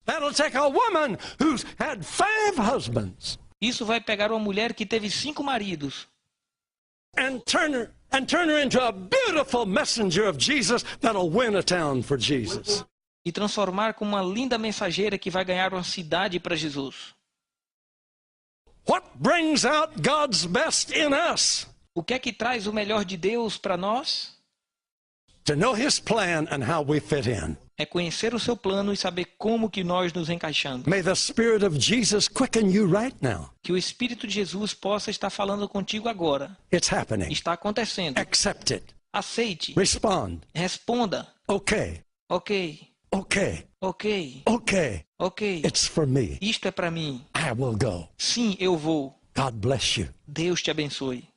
That'll take a woman who's had 5 husbands. Isso vai pegar uma mulher que teve 5 maridos. And turn her into a beautiful messenger of Jesus that'll win a town for Jesus. E transformar como uma linda mensageira que vai ganhar uma cidade para Jesus. What brings out God's best in us? O que é que traz o melhor de Deus para nós? To know His plan and how we fit in. É conhecer o seu plano e saber como que nós nos encaixamos. May the Spirit of Jesus quicken you right now. Que o Espírito de Jesus possa estar falando contigo agora. It's happening. Está acontecendo. Accept it. Aceite. Respond. Responda. Okay. Ok. Okay. Ok. Okay. Ok. It's for me. Isto é para mim. I will go. Sim, eu vou. God bless you. Deus te abençoe.